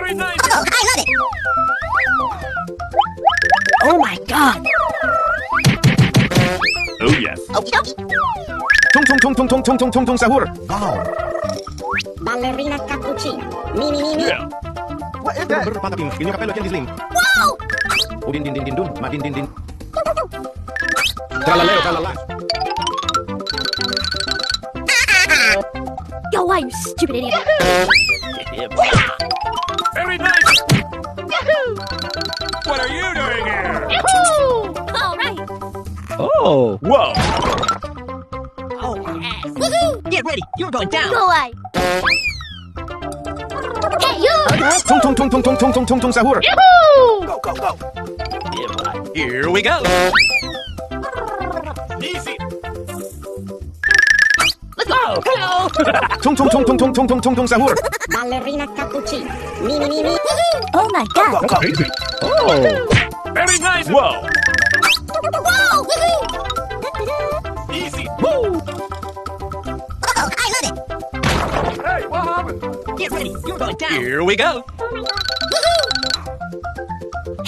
Very nice. Oh, I love it. Oh my god. Oh yes. Okie dokie. Tung sahur. Wow. Ballerina cappuccina. Mi mi mi mi. Yeah. What is that? Patapim, il mio cappello è pieno di slim. Wow. Udin din din din dun, ma din din din. Tralalero tralala. Go away, you stupid idiot. Very nice. What are you doing here? Yahoo! All right. Oh. Whoa. Oh yes. Woohoo! Get ready, you're going down. Go away. Hey you! Tung sahur. Yahoo! Go, go, go. Here we go. Easy. Let's go. Hello. Tung sahur. Ballerina cappuccina. Mi mi mi mi. Oh my god. Go. Oh. Very nice. Whoa. Wow! Woohoo! Easy. Oh, I love it. Hey, what happened? Get ready, you're going down. Here we go. Woohoo!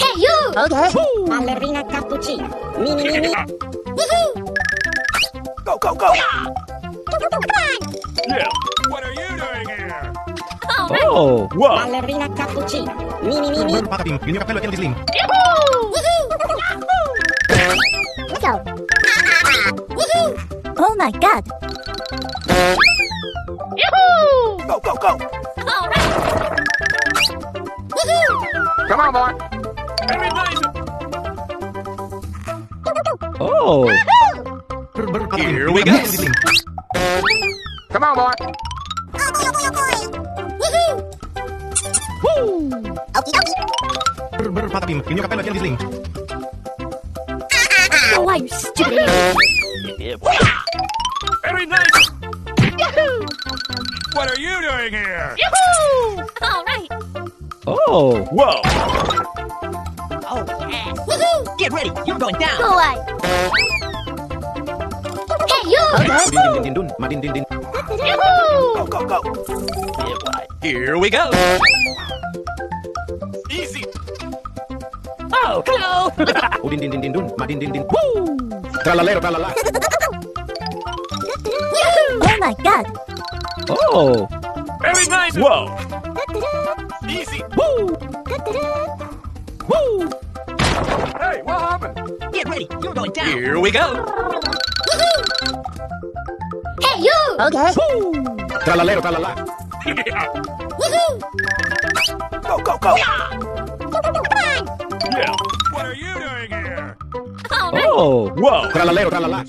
Hey you! Okay. Ballerina cappuccina. Mi mi mi mi. Woohoo! Go, go, go. Come on! Yeah. What are you doing here? All right. Oh. Whoa. Ballerina cappuccina. Mi mi mi mi. Patapim, il mio cappello è pieno di slim. Yahoo! Woohoo! Let's go. Woohoo! Oh my god. Yahoo! Go, go, go. All right. Woohoo! Come on, boy. Very nice. Oh. Here we go. Come on, boy. Oh boy, oh boy, oh boy. Woohoo! Woo! Okie dokie. Patapim, il mio cappello è pieno di slim. Go away, you stupid idiot. Very nice. Yahoo! What are you doing here? Yahoo! All right. Oh. Whoa. Oh, yes. Woohoo! Get ready, you're going down. Go away. Hey you! Udin din din dun, ma din din din. Yahoo! Go, go, go. Here we go. Easy. Oh, hello. Udin din din din dun, ma din din din. Woo! Tralalero tralala. Oh my god. Oh. Very nice. Whoa. Easy. Woo! Woo! Hey, what happened? Get ready, you're going down. Here we go. Woohoo! Hey you! Okay. Tralalero tralala. Woohoo! Go, go, go. Come on! Yeah. What are you doing here? All right. Oh. Whoa. Tralalero tralala.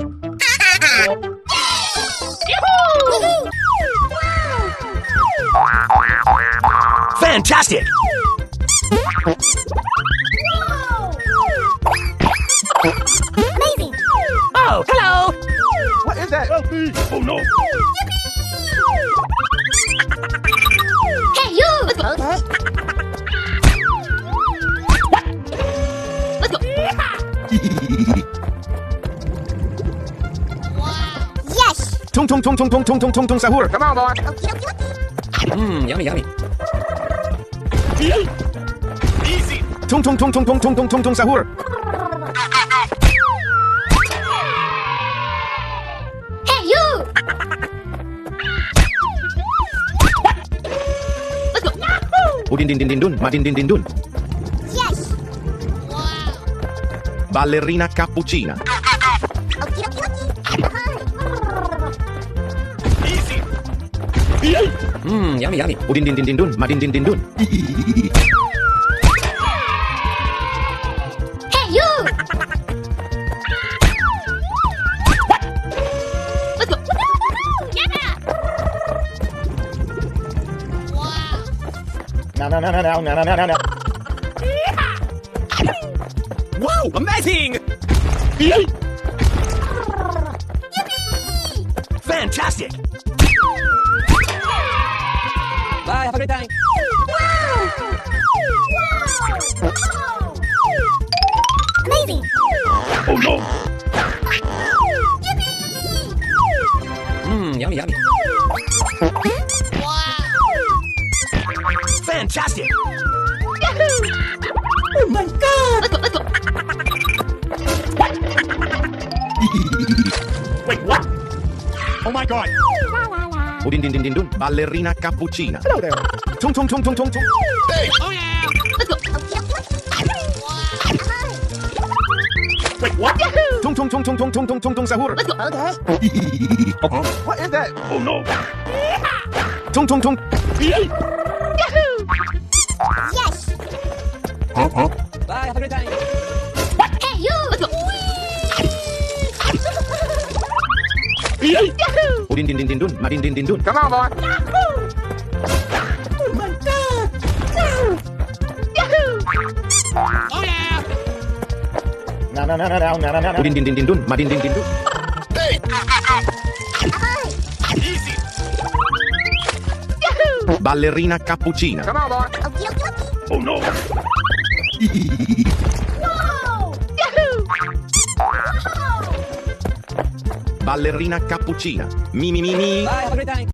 Woohoo! Fantastic. Amazing! Oh, hello. What is that? Oh no. Hey you! Let's go. Let's go. Yes! Tung sahur. Come on, boy. Okie dokie dokie. Yummy yummy. Easy. Tung sahur. Hey you! Let's go. Udin din din din dun, ma din din din dun. Yes! Ballerina cappuccina. Okie dokie dokie. Easy. Yummy yummy. Udin din din din dun, ma din din din dun. Hey you! Let's go. Yeah! No. Wow, amazing. Fantastic. Bye, have a great time. Amazing! Oh no. Yummy yummy. Fantastic. God! Udin din din din dun. Ballerina cappuccina. Hello there. Tung tung tung tung tung tung. Hey! Oh yeah! Let's go! Wait, what? Tung tung tung tung tung tung tung tung tung sahur. Let's go! Okay. What is that? Oh no! Tung tung tung. Yes! Bye, have a great time. Hey, you! Let's go! Udin din din din dun. Madin din din dun. Come on, boy! Oh yeah! Na na na na na na na. Udin din din din dun. Madin din din dun. Hey! Easy! Ballerina cappuccina. Come on, boy! Okay, okay, okay. Oh no! Ballerina cappuccina. Mi mi mi mi. Bye, have a great time.